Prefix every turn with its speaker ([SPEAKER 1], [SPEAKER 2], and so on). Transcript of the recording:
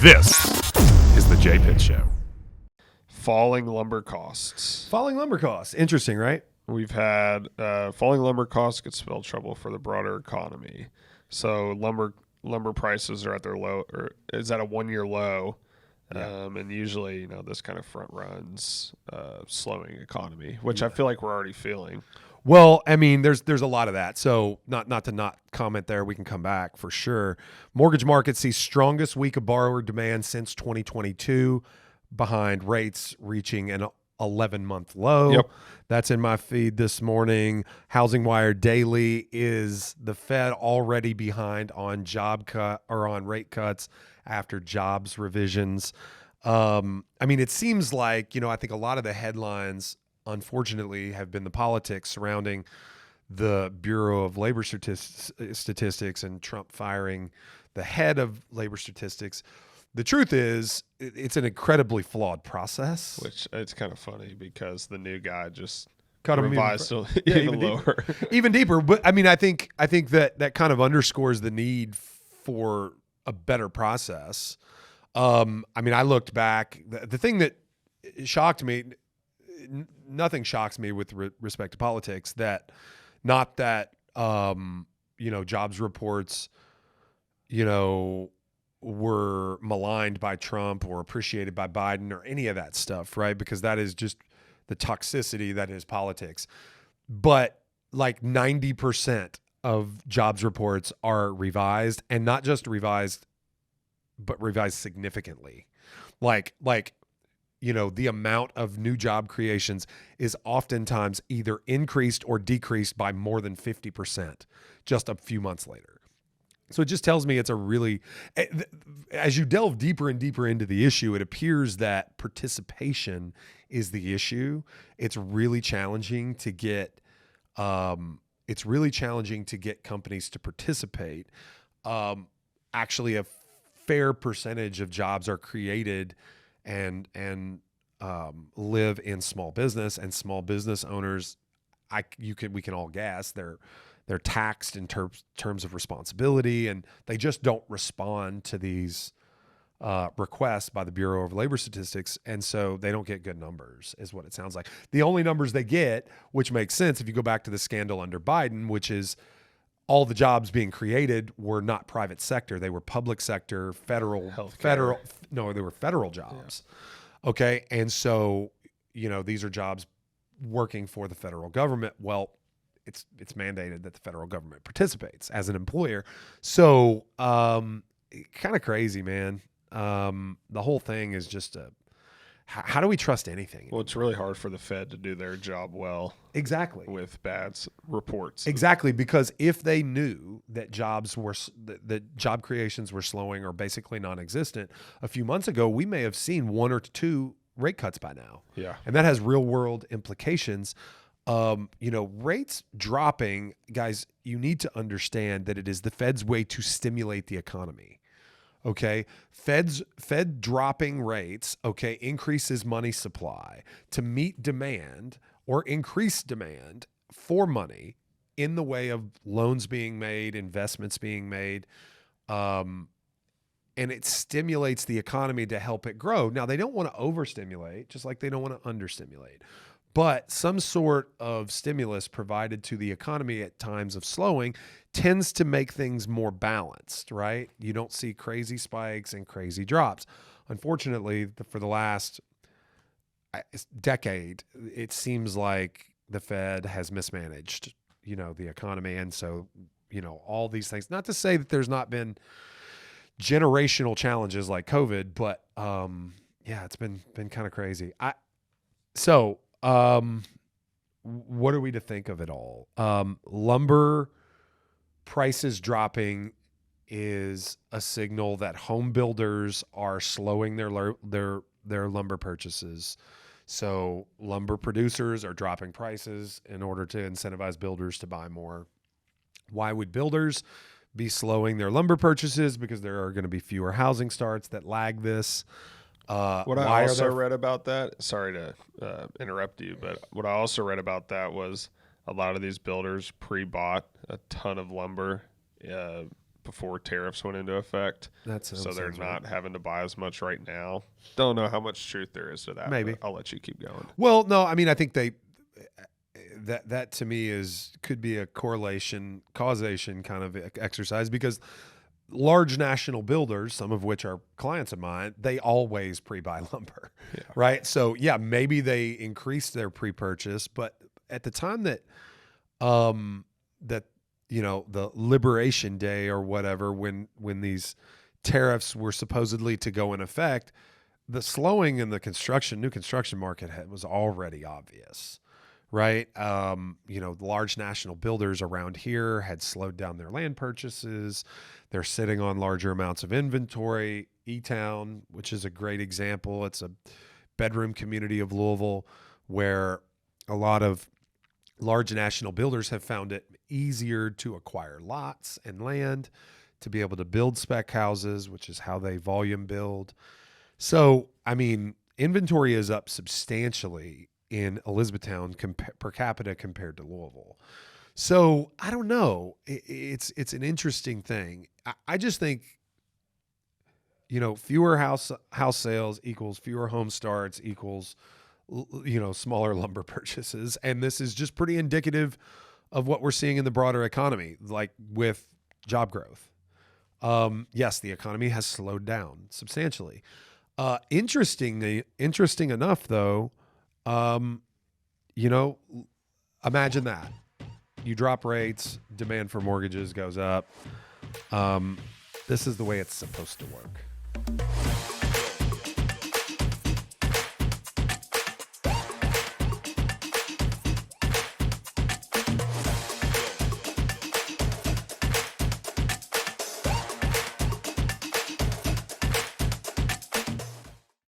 [SPEAKER 1] This is the J Pitt Show.
[SPEAKER 2] Falling lumber costs.
[SPEAKER 3] Falling lumber costs. Interesting, right?
[SPEAKER 2] We've had falling lumber costs could spell trouble for the broader economy. So lumber prices are at their low, or is at a 1-year low.
[SPEAKER 3] Yeah.
[SPEAKER 2] And usually, this kind of front runs slowing economy, which I feel like we're already feeling.
[SPEAKER 3] Well, I mean, there's a lot of that. So not to comment there, we can come back for sure. Mortgage market sees strongest week of borrower demand since 2022, behind rates reaching an 11-month low.
[SPEAKER 2] Yep.
[SPEAKER 3] That's in my feed this morning. Housing Wire Daily is the Fed already behind on on rate cuts after jobs revisions. I mean, it seems like, I think a lot of the headlines, unfortunately, have been the politics surrounding the Bureau of Labor Statistics and Trump firing the head of labor statistics. The truth is, it's an incredibly flawed process.
[SPEAKER 2] Which it's kind of funny because the new guy just
[SPEAKER 3] Cut him
[SPEAKER 2] revised
[SPEAKER 3] even
[SPEAKER 2] even lower.
[SPEAKER 3] even deeper. But I mean, I think that kind of underscores the need for a better process. I mean, I looked back. The thing that shocked me, nothing shocks me with respect to politics, not that jobs reports, were maligned by Trump or appreciated by Biden or any of that stuff, right? Because that is just the toxicity that is politics. But like 90% of jobs reports are revised, and not just revised, but revised significantly. Like the amount of new job creations is oftentimes either increased or decreased by more than 50% just a few months later. So it just tells me it's a really, as you delve deeper and deeper into the issue, it appears that participation is the issue. It's really challenging to get, companies to participate. Actually, a fair percentage of jobs are created and live in small business, and small business owners, we can all guess they're taxed in terms of responsibility, and they just don't respond to these requests by the Bureau of Labor Statistics, and so they don't get good numbers, is what it sounds like. The only numbers they get, which makes sense if you go back to the scandal under Biden, which is all the jobs being created were not private sector; they were public sector, they were federal jobs. Yeah. Okay, and so these are jobs working for the federal government. Well, it's mandated that the federal government participates as an employer. So kind of crazy, man. The whole thing is just how do we trust anything?
[SPEAKER 2] Well, it's really hard for the Fed to do their job well.
[SPEAKER 3] Exactly.
[SPEAKER 2] With bad reports.
[SPEAKER 3] Exactly, because if they knew that job creations were slowing or basically non-existent a few months ago, we may have seen 1 or 2 rate cuts by now.
[SPEAKER 2] Yeah.
[SPEAKER 3] And that has real world implications. Rates dropping, guys, you need to understand that it is the Fed's way to stimulate the economy. Okay. Fed dropping rates, okay, increases money supply to meet demand or increase demand for money in the way of loans being made, investments being made. And it stimulates the economy to help it grow. Now, they don't want to overstimulate, just like they don't want to understimulate. But some sort of stimulus provided to the economy at times of slowing tends to make things more balanced, right? You don't see crazy spikes and crazy drops. Unfortunately, for the last decade, it seems like the Fed has mismanaged, the economy. And so, all these things, not to say that there's not been generational challenges like COVID, but it's been kind of crazy. What are we to think of it all? Lumber prices dropping is a signal that home builders are slowing their lumber purchases. So lumber producers are dropping prices in order to incentivize builders to buy more. Why would builders be slowing their lumber purchases? Because there are going to be fewer housing starts that lag this.
[SPEAKER 2] What I also read about that, sorry to interrupt you, but what I also read about that was a lot of these builders pre-bought a ton of lumber before tariffs went into effect. So they're
[SPEAKER 3] sounds
[SPEAKER 2] not
[SPEAKER 3] right.
[SPEAKER 2] having to buy as much right now. Don't know how much truth there is to that.
[SPEAKER 3] Maybe.
[SPEAKER 2] But I'll let you keep going.
[SPEAKER 3] Well, no, I mean, I think that to me could be a causation kind of exercise, because large national builders, some of which are clients of mine, they always pre-buy lumber, right? So yeah, maybe they increased their pre-purchase, but at the time that the Liberation Day or whatever, when these tariffs were supposedly to go in effect, the slowing in the new construction market was already obvious. Right. The large national builders around here had slowed down their land purchases. They're sitting on larger amounts of inventory. E-Town, which is a great example. It's a bedroom community of Louisville where a lot of large national builders have found it easier to acquire lots and land to be able to build spec houses, which is how they volume build. So, I mean, inventory is up substantially in Elizabethtown per capita compared to Louisville. So I don't know. It's an interesting thing. I just think, fewer house sales equals fewer home starts equals, smaller lumber purchases. And this is just pretty indicative of what we're seeing in the broader economy, like with job growth. Yes, the economy has slowed down substantially. Interesting enough, though, imagine that. You drop rates, demand for mortgages goes up. This is the way it's supposed to work.